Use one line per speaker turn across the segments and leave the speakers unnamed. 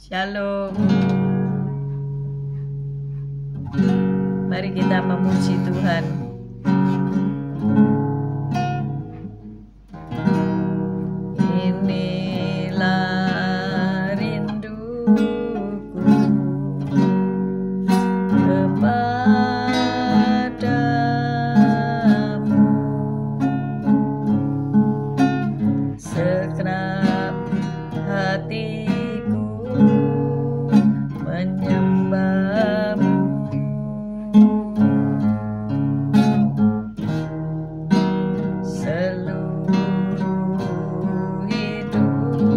Shalom. Mari kita memuji Tuhan. Inilah rinduku kepadamu, segenap hatiku menyembahmu. Seluruh hidupku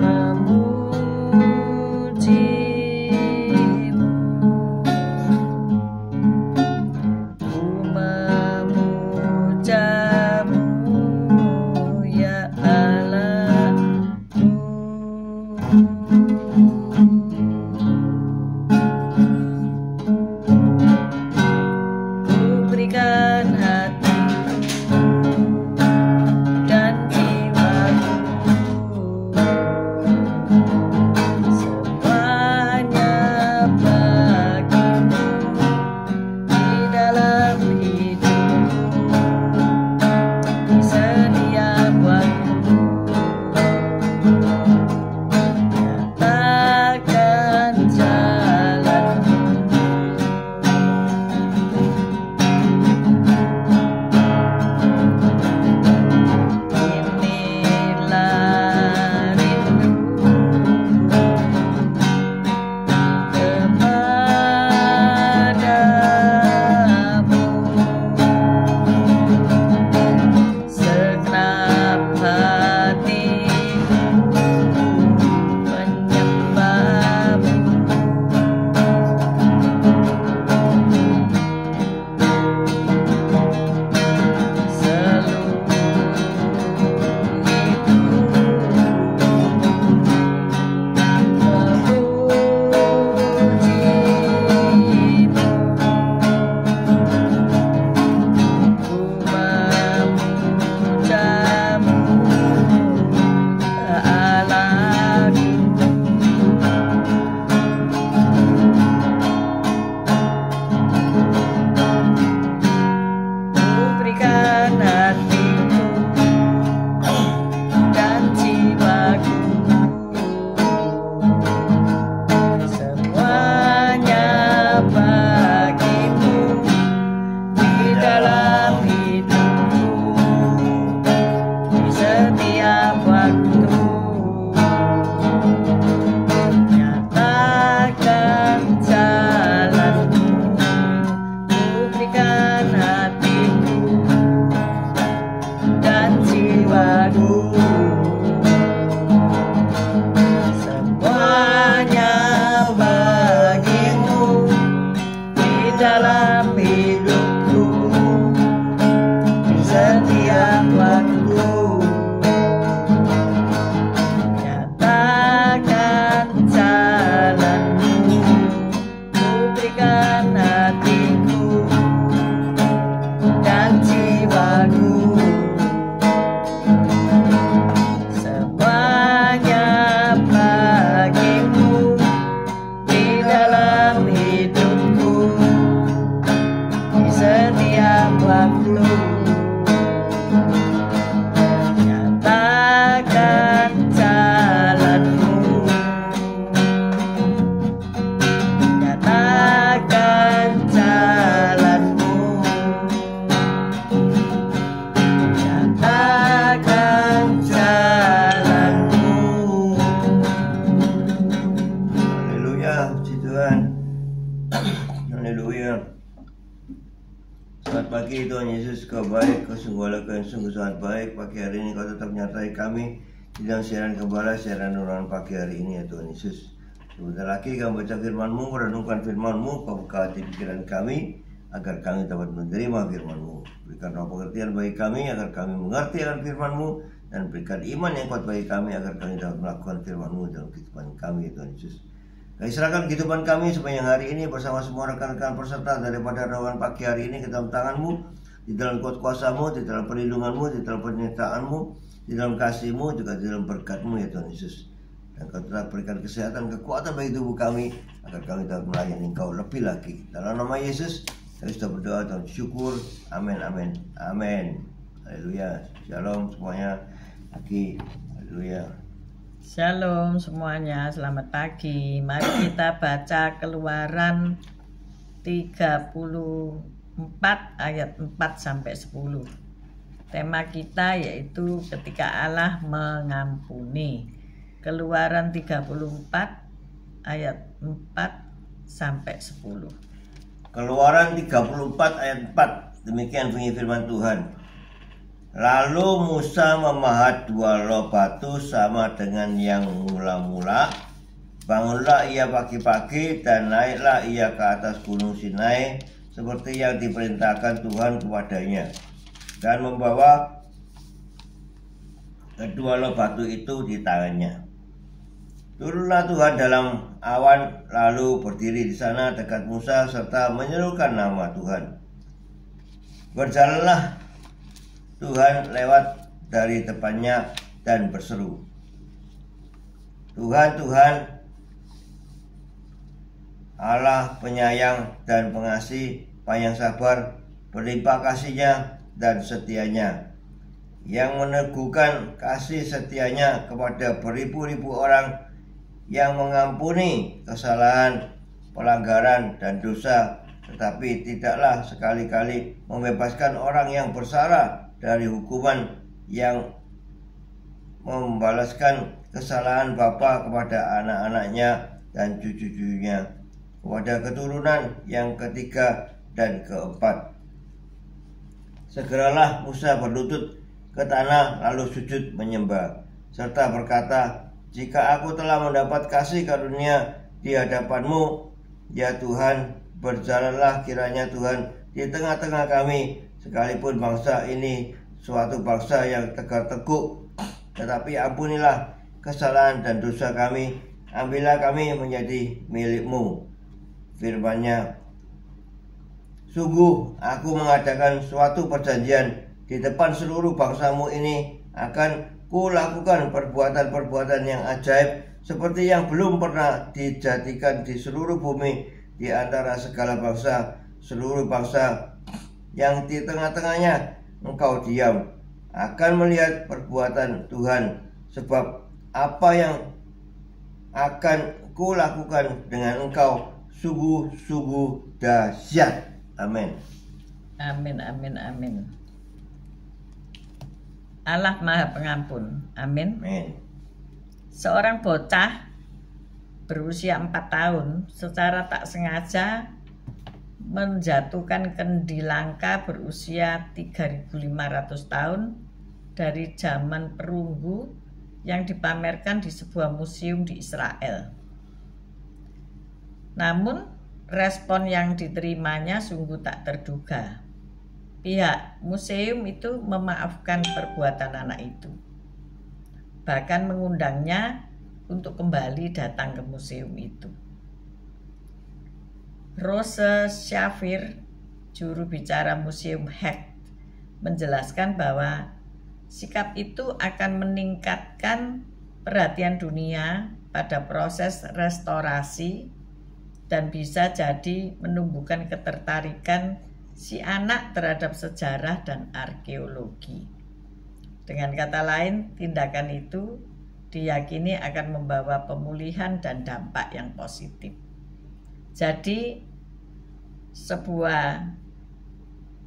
memujimu. Ku memujamu, ya Allahku. Ku berikan hatiku dan jiwaku, semuanya bagimu di dalam hidupku, di setiap waktu. Nyatakan jalanmu. Inilah rinduku kepadamu, segenap hatiku menyembahmu. Seluruh berikan hatiku dan jiwaku, semuanya bagimu di dalam hidupku, di setiap waktu. Nyatakan jalanmu. Ku berikan hatiku dan jiwaku, semuanya bagimu di dalam hidupku, di setiap waktu. Nyatakan jalanmu. Ku berikan hatiku dan jiwaku, semuanya bagimu di dalam hidupku, di setiap waktu. Nyatakan jalanmu. Nyatakan jalanmu. Nyatakan jalanmu.
Haleluya, puji Tuhan. Haleluya. Selamat pagi Tuhan Yesus, Kau baik, Kau sungguh Allah, Kau yang sungguh sangat baik. Pagi hari ini Kau tetap menyertai kami di dalam siaran gembala, siaran renungan pagi hari ini ya Tuhan Yesus. Sebentar lagi kami baca firman-Mu, merenungkan firman-Mu. Kau buka hati pikiran kami agar kami dapat menerima firman-Mu. Berikan roh pengertian bagi kami agar kami mengerti akan firman-Mu, dan berikan iman yang kuat bagi kami agar kami dapat melakukan firman-Mu dalam kehidupan kami ya Tuhan Yesus. Kami serahkan kehidupan kami sepanjang hari ini bersama semua rekan-rekan peserta daripada renungan pagi hari ini ke dalam tangan-Mu, di dalam kuat kuasa-Mu, di dalam perlindungan-Mu, di dalam penyertaan-Mu. di dalam kasih-Mu, juga di dalam berkat-Mu ya Tuhan Yesus. Dan Kau telah berikan kesehatan, kekuatan bagi tubuh kami, agar kami dapat melayani Engkau lebih lagi. Dalam nama Yesus, kami sudah berdoa dan syukur. Amin, amin, amin. Haleluya. Shalom semuanya. Pagi. Haleluya.
Shalom semuanya, selamat pagi. Mari kita baca Keluaran 34 ayat 4 sampai 10. Tema kita yaitu ketika Allah mengampuni. Keluaran 34 ayat 4 sampai 10.
Keluaran 34 ayat 4. Demikian bunyi firman Tuhan. Lalu Musa memahat 2 loh batu sama dengan yang mula-mula. Bangunlah ia pagi-pagi dan naiklah ia ke atas gunung Sinai seperti yang diperintahkan Tuhan kepadanya, dan membawa kedua loh batu itu di tangannya. Turunlah Tuhan dalam awan, lalu berdiri di sana dekat Musa serta menyerukan nama Tuhan. Berjalanlah Tuhan lewat dari depannya dan berseru, Tuhan, Tuhan, Allah penyayang dan pengasih, panjang sabar, berlimpah kasihnya dan setianya, yang meneguhkan kasih setianya kepada beribu-ribu orang, yang mengampuni kesalahan, pelanggaran, dan dosa, tetapi tidaklah sekali-kali membebaskan orang yang bersalah dari hukuman, yang membalaskan kesalahan bapa kepada anak-anaknya dan cucu-cucunya, kepada keturunan yang ketiga dan keempat. Segeralah Musa berlutut ke tanah lalu sujud menyembah, serta berkata, jika aku telah mendapat kasih karunia di hadapan-Mu, ya Tuhan, berjalanlah kiranya Tuhan di tengah-tengah kami, sekalipun bangsa ini suatu bangsa yang tegar teguk, tetapi ampunilah kesalahan dan dosa kami, ambillah kami menjadi milik-Mu. Firman-Nya, sungguh aku mengadakan suatu perjanjian di depan seluruh bangsa-Mu ini, akan kulakukan perbuatan-perbuatan yang ajaib seperti yang belum pernah dijadikan di seluruh bumi di antara segala bangsa. Seluruh bangsa yang di tengah-tengahnya engkau diam akan melihat perbuatan Tuhan, sebab apa yang akan kulakukan dengan engkau sungguh-sungguh dahsyat. Amin.
Amin, amin, amin. Allah Maha Pengampun. Amin.
Amin.
Seorang bocah berusia 4 tahun secara tak sengaja menjatuhkan kendi langka berusia 3.500 tahun dari zaman perunggu yang dipamerkan di sebuah museum di Israel. Namun respon yang diterimanya sungguh tak terduga. Pihak museum itu memaafkan perbuatan anak itu, bahkan mengundangnya untuk kembali datang ke museum itu. Rose Shafir, juru bicara Museum Hecht, menjelaskan bahwa sikap itu akan meningkatkan perhatian dunia pada proses restorasi dan bisa jadi menumbuhkan ketertarikan si anak terhadap sejarah dan arkeologi. Dengan kata lain, tindakan itu diyakini akan membawa pemulihan dan dampak yang positif. Jadi sebuah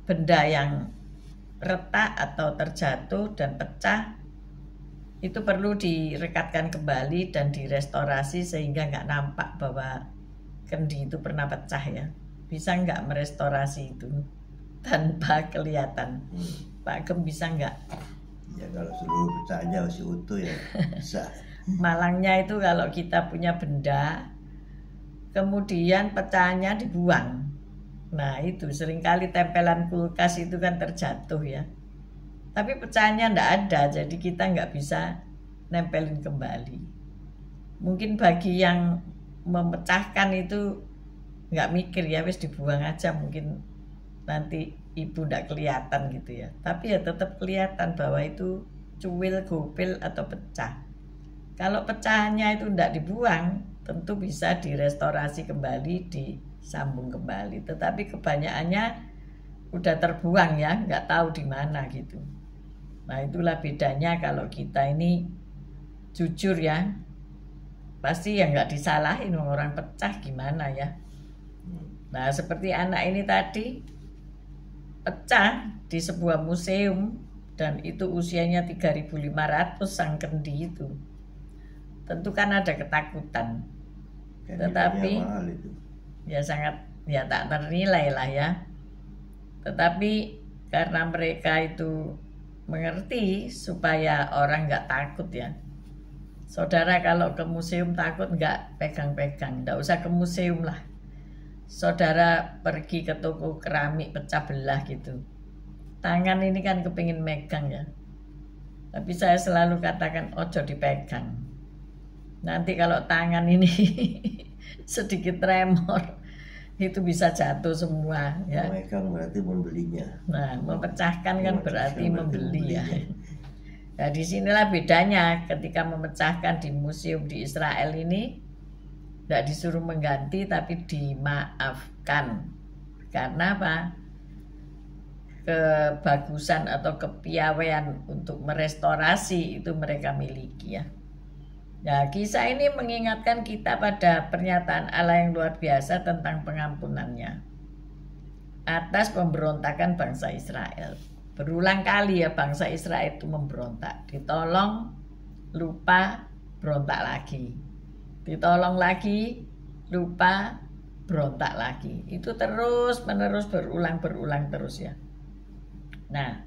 benda yang retak atau terjatuh dan pecah itu perlu direkatkan kembali dan direstorasi sehingga nggak nampak bahwa kendi itu pernah pecah ya. Bisa nggak merestorasi itu tanpa kelihatan? Pak Gem bisa nggak?
Ya kalau seluruh pecahnya masih utuh ya bisa.
Malangnya itu kalau kita punya benda kemudian pecahnya dibuang. Nah itu seringkali tempelan kulkas itu kan terjatuh ya. Tapi pecahnya ndak ada, jadi kita nggak bisa nempelin kembali. Mungkin bagi yang memecahkan itu nggak mikir ya, wis dibuang aja, mungkin nanti ibu ndak kelihatan gitu ya. Tapi ya tetap kelihatan bahwa itu cuil, gopil, atau pecah. Kalau pecahannya itu tidak dibuang, tentu bisa direstorasi kembali, disambung kembali. Tetapi kebanyakannya udah terbuang ya, nggak tahu di mana gitu. Nah itulah bedanya kalau kita ini jujur ya, pasti ya nggak disalahin orang pecah gimana ya. Nah seperti anak ini tadi pecah di sebuah museum dan itu usianya 3.500 sang kendi itu. Tentu kan ada ketakutan, tetapi ya sangat ya tak ternilai lah ya. Tetapi karena mereka itu mengerti supaya orang nggak takut ya. Saudara kalau ke museum takut nggak pegang-pegang, nggak usah ke museum lah. Saudara pergi ke toko keramik pecah belah gitu, tangan ini kan kepingin megang ya. Tapi saya selalu katakan ojo dipegang. Nanti kalau tangan ini sedikit tremor, itu bisa jatuh semua ya.
Memegang berarti membelinya.
Nah, memecahkan kan berarti membeli ya. Nah, disinilah bedanya ketika memecahkan di museum di Israel ini, tidak disuruh mengganti tapi dimaafkan. Karena apa? Kebagusan atau kepiawaian untuk merestorasi itu mereka miliki ya. Nah, kisah ini mengingatkan kita pada pernyataan Allah yang luar biasa tentang pengampunannya atas pemberontakan bangsa Israel. Berulang kali ya bangsa Israel itu memberontak. Ditolong, lupa, berontak lagi. Ditolong lagi, lupa, berontak lagi. Itu terus menerus berulang terus ya. Nah,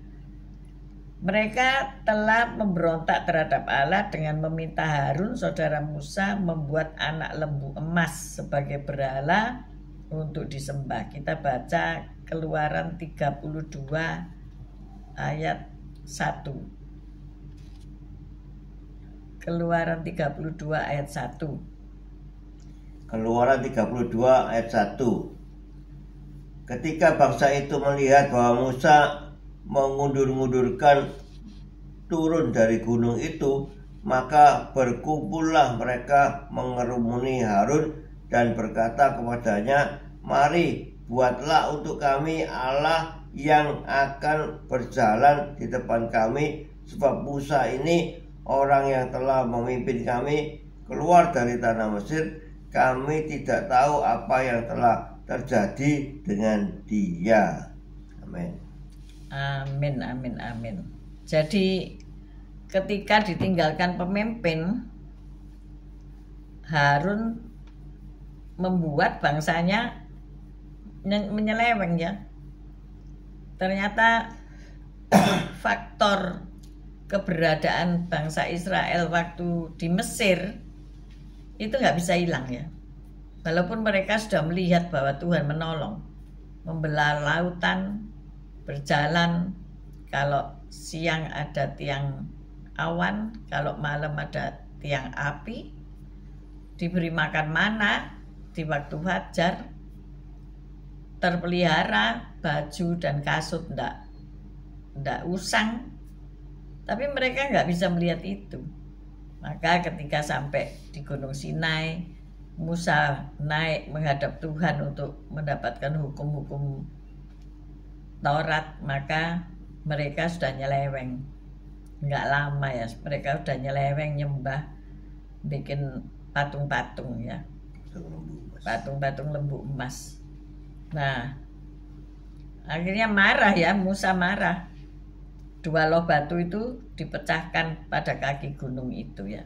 mereka telah memberontak terhadap Allah dengan meminta Harun, saudara Musa, membuat anak lembu emas sebagai berhala untuk disembah. Kita baca Keluaran 32 ayat 1. Keluaran 32 ayat 1.
Keluaran 32 ayat 1. Ketika bangsa itu melihat bahwa Musa mengundur-undurkan turun dari gunung itu, maka berkumpullah mereka mengerumuni Harun dan berkata kepadanya, "Mari, buatlah untuk kami Allah yang akan berjalan di depan kami, sebab Musa ini orang yang telah memimpin kami keluar dari tanah Mesir. Kami tidak tahu apa yang telah terjadi dengan dia." Amin.
Amin, amin, amin. Jadi ketika ditinggalkan pemimpin, Harun membuat bangsanya menyeleweng ya. Ternyata faktor keberadaan bangsa Israel waktu di Mesir itu nggak bisa hilang ya. Walaupun mereka sudah melihat bahwa Tuhan menolong, membelah lautan, berjalan, kalau siang ada tiang awan, kalau malam ada tiang api, diberi makan mana di waktu fajar, terpelihara, baju dan kasut ndak usang. Tapi mereka nggak bisa melihat itu. Maka ketika sampai di Gunung Sinai, Musa naik menghadap Tuhan untuk mendapatkan hukum-hukum Taurat, maka mereka sudah nyeleweng. Nggak lama ya, mereka sudah nyeleweng nyembah, bikin patung-patung ya, patung-patung lembu emas. Nah, akhirnya marah ya, Musa marah. 2 loh batu itu dipecahkan pada kaki gunung itu ya.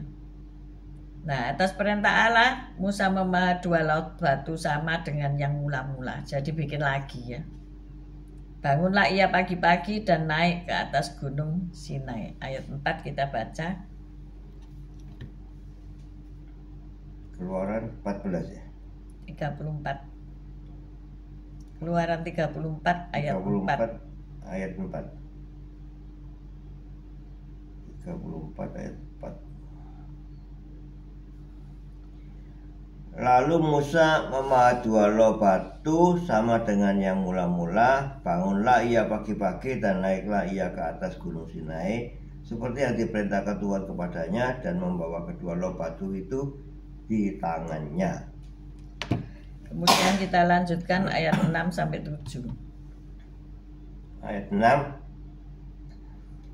Nah, atas perintah Allah, Musa membawa 2 loh batu sama dengan yang mula-mula. Jadi bikin lagi ya. Bangunlah ia pagi-pagi dan naik ke atas gunung Sinai. Ayat 4 kita baca.
Keluaran 14 ya.
34. Keluaran 34 ayat
34 ayat 4. 34 ayat 4. Lalu Musa memahat 2 loh batu sama dengan yang mula-mula. Bangunlah ia pagi-pagi dan naiklah ia ke atas gunung Sinai seperti yang diperintahkan Tuhan kepadanya, dan membawa kedua loh batu itu di tangannya.
Kemudian kita lanjutkan ayat 6 sampai 7.
Ayat 6.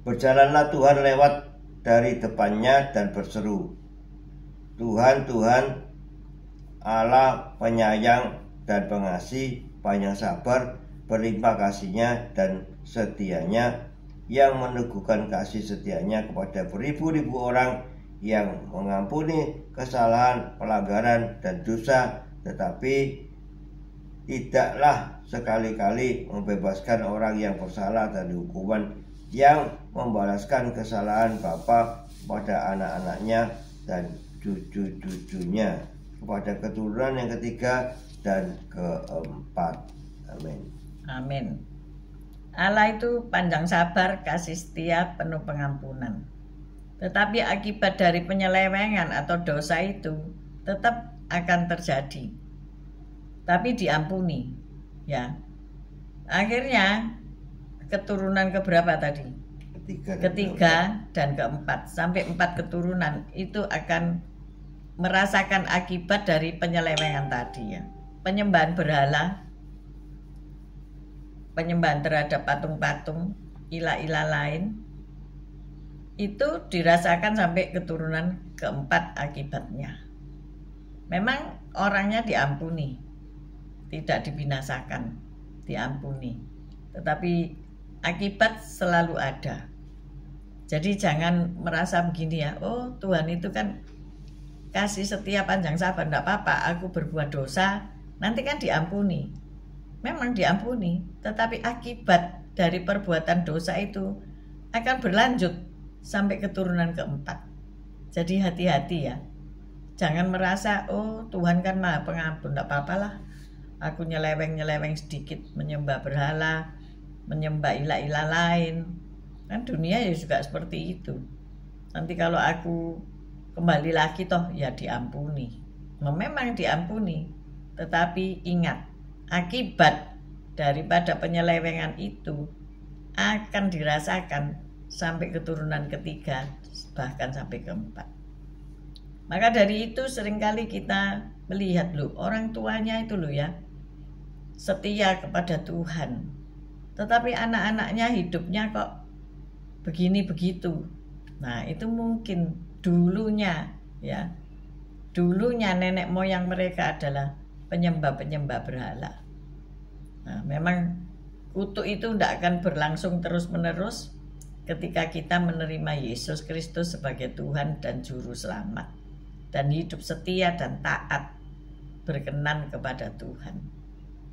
Berjalanlah Tuhan lewat dari depannya dan berseru, Tuhan, Tuhan, Allah penyayang dan pengasih, panjang sabar, berlimpah kasihnya dan setianya, yang meneguhkan kasih setianya kepada beribu-ribu orang, yang mengampuni kesalahan, pelanggaran, dan dosa, tetapi tidaklah sekali-kali membebaskan orang yang bersalah dari hukuman, yang membalaskan kesalahan bapa pada anak-anaknya dan cucu-cucunya, kepada keturunan yang ketiga dan keempat. Amin.
Amin. Allah itu panjang sabar, kasih setia, penuh pengampunan. Tetapi akibat dari penyelewengan atau dosa itu tetap akan terjadi. Tapi diampuni, ya. Akhirnya keturunan keberapa tadi? Ketiga dan keempat, sampai 4 keturunan itu akan merasakan akibat dari penyelewengan tadi, ya. Penyembahan berhala, penyembahan terhadap patung-patung, ilah-ilah lain, itu dirasakan sampai keturunan keempat akibatnya. Memang orangnya diampuni, tidak dibinasakan, diampuni, tetapi akibat selalu ada. Jadi jangan merasa begini, ya, oh Tuhan itu kan kasih setia panjang sabar, enggak apa-apa, aku berbuat dosa, nanti kan diampuni. Memang diampuni, tetapi akibat dari perbuatan dosa itu akan berlanjut sampai keturunan keempat. Jadi hati-hati, ya. Jangan merasa, oh Tuhan kan maha pengampun, enggak apa-apalah, aku nyeleweng-nyeleweng sedikit, menyembah berhala, menyembah ilah-ilah lain. Kan dunia ya juga seperti itu. Nanti kalau aku kembali lagi toh ya diampuni. Memang diampuni, tetapi ingat, akibat daripada penyelewengan itu akan dirasakan sampai keturunan ketiga, bahkan sampai keempat. Maka dari itu seringkali kita melihat loh, orang tuanya itu loh, ya, setia kepada Tuhan, tetapi anak-anaknya hidupnya kok begini begitu. Nah, itu mungkin dulunya, ya, dulunya nenek moyang mereka adalah penyembah-penyembah berhala. Nah, memang kutuk itu tidak akan berlangsung terus-menerus ketika kita menerima Yesus Kristus sebagai Tuhan dan Juru Selamat, dan hidup setia dan taat berkenan kepada Tuhan.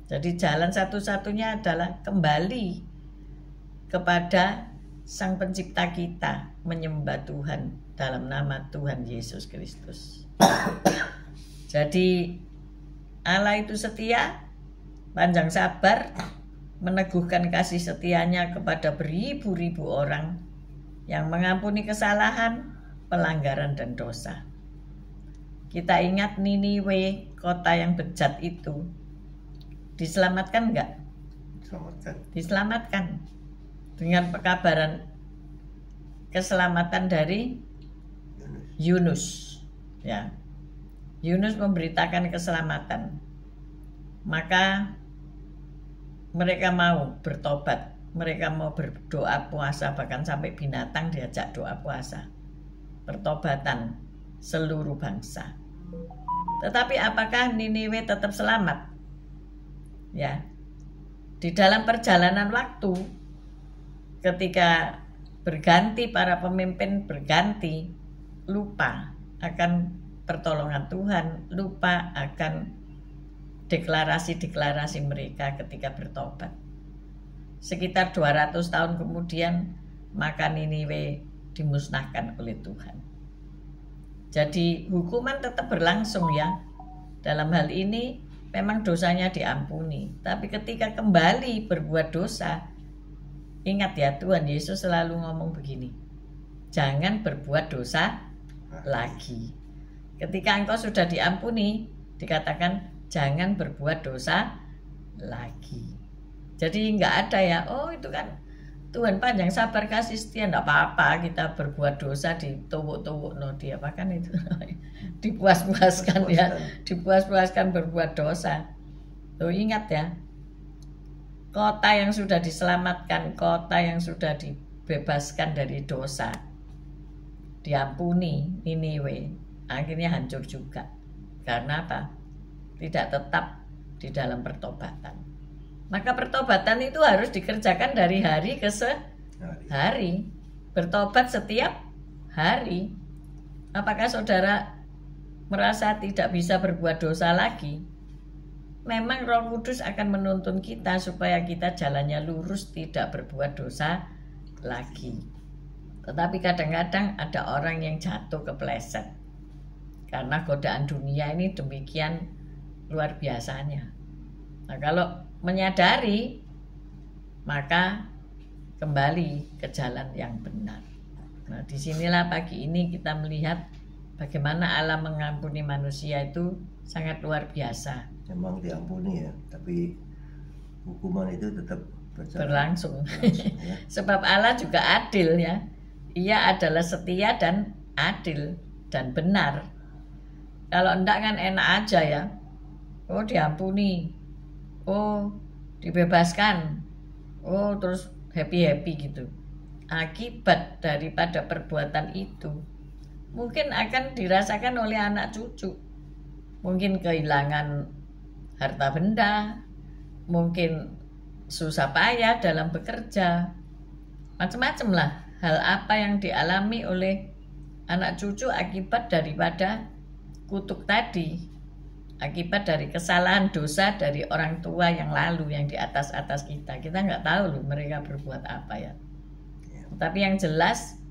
Jadi jalan satu-satunya adalah kembali kepada Sang Pencipta kita, menyembah Tuhan dalam nama Tuhan Yesus Kristus. Jadi Allah itu setia, panjang sabar, meneguhkan kasih setianya kepada beribu-ribu orang, yang mengampuni kesalahan, pelanggaran, dan dosa. Kita ingat Niniwe, kota yang bejat itu, diselamatkan enggak? Diselamatkan dengan pekabaran keselamatan dari Yunus, ya. Yunus memberitakan keselamatan. Maka mereka mau bertobat, mereka mau berdoa puasa, bahkan sampai binatang diajak doa puasa. Pertobatan seluruh bangsa. Tetapi apakah Niniwe tetap selamat? Ya. Di dalam perjalanan waktu, ketika berganti para pemimpin, berganti, lupa akan pertolongan Tuhan, lupa akan deklarasi-deklarasi mereka ketika bertobat. Sekitar 200 tahun kemudian, maka Niniwe dimusnahkan oleh Tuhan. Jadi hukuman tetap berlangsung, ya. Dalam hal ini memang dosanya diampuni, tapi ketika kembali berbuat dosa, ingat ya, Tuhan Yesus selalu ngomong begini, jangan berbuat dosa lagi. Ketika engkau sudah diampuni, dikatakan jangan berbuat dosa lagi. Jadi nggak ada ya, oh itu kan Tuhan panjang sabar kasih setia, enggak apa-apa kita berbuat dosa dituwuk-tuwuk no dia apa kan itu dipuas-puaskan ya, dipuas-puaskan berbuat dosa. Tuh ingat ya, kota yang sudah diselamatkan, kota yang sudah dibebaskan dari dosa, diampuni Niniwe, akhirnya hancur juga. Karena apa? Tidak tetap di dalam pertobatan. Maka pertobatan itu harus dikerjakan dari hari ke hari. Bertobat setiap hari. Apakah saudara merasa tidak bisa berbuat dosa lagi? Memang Roh Kudus akan menuntun kita supaya kita jalannya lurus, tidak berbuat dosa lagi. Tetapi kadang-kadang ada orang yang jatuh kepleset. Karena godaan dunia ini demikian luar biasanya. Nah, kalau menyadari, maka kembali ke jalan yang benar. Nah, disinilah pagi ini kita melihat bagaimana Allah mengampuni manusia itu sangat luar biasa.
Memang diampuni ya, tapi hukuman itu tetap
berlangsung.
Ya.
Sebab Allah juga adil ya. Ia adalah setia dan adil dan benar. Kalau enggak kan enak aja ya. Oh diampuni, oh dibebaskan, oh terus happy-happy gitu. Akibat daripada perbuatan itu mungkin akan dirasakan oleh anak cucu. Mungkin kehilangan harta benda, mungkin susah payah dalam bekerja, macam-macam lah hal apa yang dialami oleh anak cucu akibat daripada kutuk tadi. Akibat dari kesalahan dosa dari orang tua yang lalu, yang di atas kita. Kita nggak tahu loh mereka berbuat apa ya. Tapi yang jelas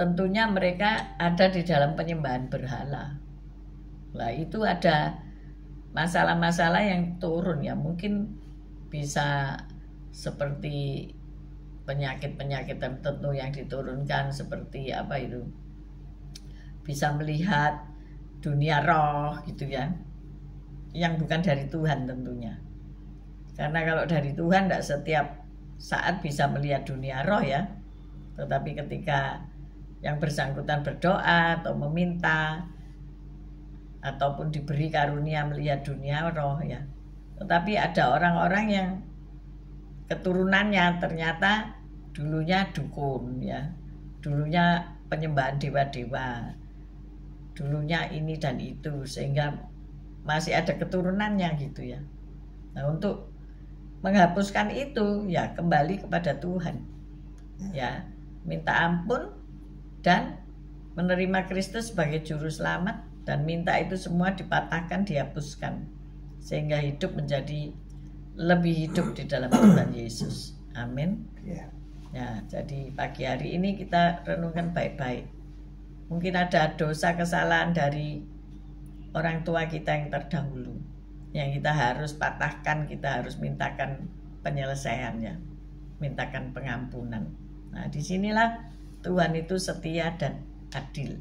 tentunya mereka ada di dalam penyembahan berhala. Lah itu ada masalah-masalah yang turun ya. Mungkin bisa seperti penyakit-penyakit tertentu yang diturunkan, seperti apa itu. Bisa melihat dunia roh gitu ya. Yang bukan dari Tuhan tentunya. Karena kalau dari Tuhan tidak setiap saat bisa melihat dunia roh ya. Tetapi ketika yang bersangkutan berdoa atau meminta ataupun diberi karunia melihat dunia roh ya. Tetapi ada orang-orang yang keturunannya ternyata dulunya dukun ya. Dulunya penyembahan dewa-dewa. Dulunya ini dan itu, sehingga masih ada keturunannya gitu ya. Nah, untuk menghapuskan itu ya kembali kepada Tuhan. Ya, minta ampun dan menerima Kristus sebagai juru selamat dan minta itu semua dipatahkan, dihapuskan sehingga hidup menjadi lebih hidup di dalam Tuhan Yesus. Amin. Ya, jadi pagi hari ini kita renungkan baik-baik. Mungkin ada dosa kesalahan dari orang tua kita yang terdahulu yang kita harus patahkan, kita harus mintakan penyelesaiannya, mintakan pengampunan. Nah, disinilah Tuhan itu setia dan adil.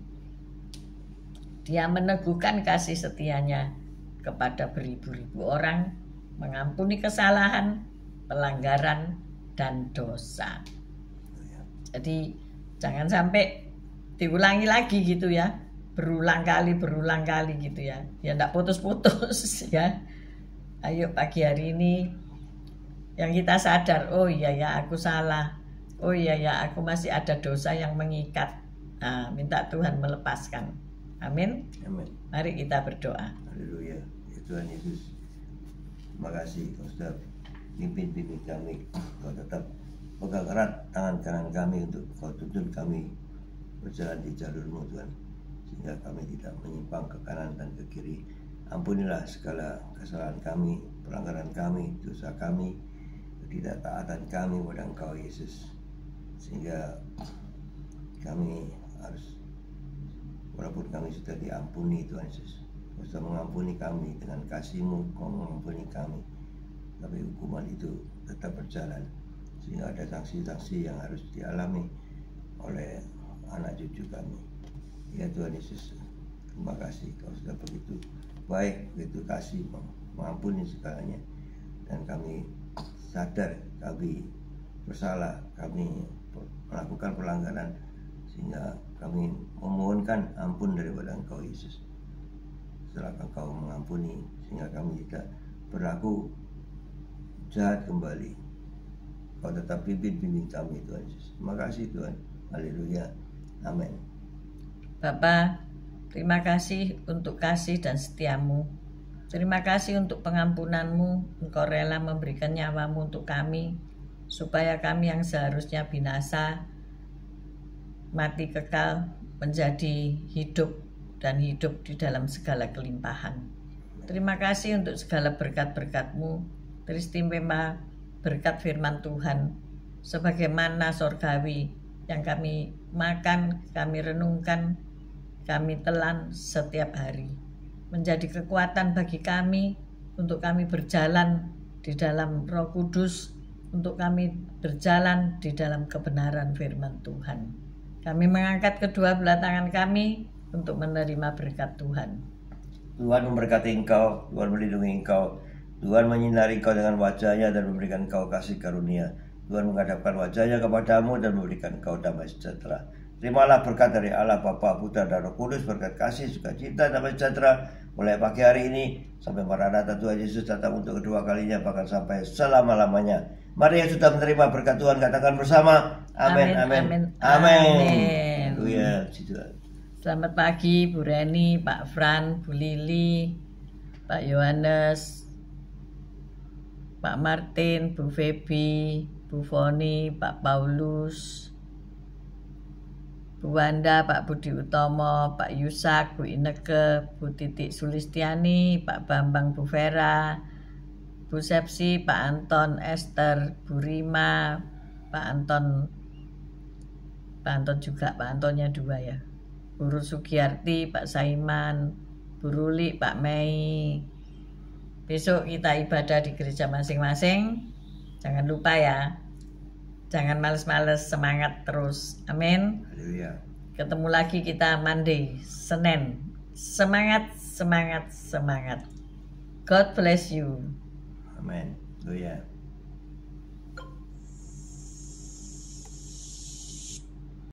Dia meneguhkan kasih setianya kepada beribu-ribu orang, mengampuni kesalahan, pelanggaran, dan dosa. Jadi jangan sampai diulangi lagi gitu ya. berulang kali gitu ya. Ya enggak putus-putus ya. Ayo pagi hari ini yang kita sadar, oh iya ya aku salah. Oh iya ya aku masih ada dosa yang mengikat. Nah, minta Tuhan melepaskan. Amin.
Amin.
Mari kita berdoa.
Haleluya. Ya Tuhan Yesus, terima kasih Kau sudah pimpin kami. Kau tetap pegang erat tangan kanan kami untuk Kau tuntun kami berjalan di jalur-Mu Tuhan, sehingga kami tidak menyimpang ke kanan dan ke kiri. Ampunilah segala kesalahan kami, pelanggaran kami, dosa kami, ketidaktaatan kami kepada Engkau Yesus, sehingga kami harus, walaupun kami sudah diampuni Tuhan Yesus, Kau sudah mengampuni kami dengan kasih-Mu, Kau mengampuni kami, tapi hukuman itu tetap berjalan, sehingga ada sanksi-sanksi yang harus dialami oleh anak cucu kami. Ya Tuhan Yesus, terima kasih Kau sudah begitu baik, begitu kasih, mengampuni segalanya, dan kami sadar kami bersalah, kami melakukan pelanggaran, sehingga kami memohonkan ampun daripada Engkau Yesus. Setelah Engkau mengampuni, sehingga kami tidak berlaku jahat kembali. Kau tetap bimbing kami Tuhan Yesus. Terima kasih Tuhan. Haleluya. Amin.
Bapa, terima kasih untuk kasih dan setiamu. Terima kasih untuk pengampunanmu. Engkau rela memberikan nyawamu untuk kami, supaya kami yang seharusnya binasa, mati kekal, menjadi hidup dan hidup di dalam segala kelimpahan. Terima kasih untuk segala berkat-berkat-Mu, teristimewa berkat firman Tuhan, sebagaimana sorgawi yang kami makan, kami renungkan, kami telan setiap hari. Menjadi kekuatan bagi kami, untuk kami berjalan di dalam Roh Kudus, untuk kami berjalan di dalam kebenaran firman Tuhan. Kami mengangkat kedua belah tangan kami untuk menerima berkat Tuhan.
Tuhan memberkati engkau, Tuhan melindungi engkau, Tuhan menyinari engkau dengan wajahnya dan memberikan engkau kasih karunia. Tuhan menghadapkan wajahnya kepadamu dan memberikan engkau damai sejahtera. Terimalah berkat dari Allah Bapa, Putra dan Roh Kudus, berkat kasih, sukacita, damai sejahtera mulai pagi hari ini sampai Maranatha Tuhan Yesus datang untuk kedua kalinya, bahkan sampai selama-lamanya. Mari yang sudah menerima berkat Tuhan katakan bersama, amin, amin, amin. Haleluya.
Selamat pagi Bu Reni, Pak Fran, Bu Lili, Pak Yohanes, Pak Martin, Bu Feby, Bu Foni, Pak Paulus, Bu Wanda, Pak Budi Utomo, Pak Yusak, Bu Ineke, Bu Titik Sulistiani, Pak Bambang, Bu Vera, Bu Sepsi, Pak Anton, Esther, Bu Rima, Pak Anton juga, Pak Antonnya 2 ya, Bu Sugiyarti, Pak Saiman, Bu Ruli, Pak Mei. Besok kita ibadah di gereja masing-masing. Jangan lupa ya. Jangan males-males, semangat terus. Amin.
Haleluya.
Ketemu lagi kita Monday, Senin. Semangat, semangat, semangat. God bless you.
Amin. Haleluya.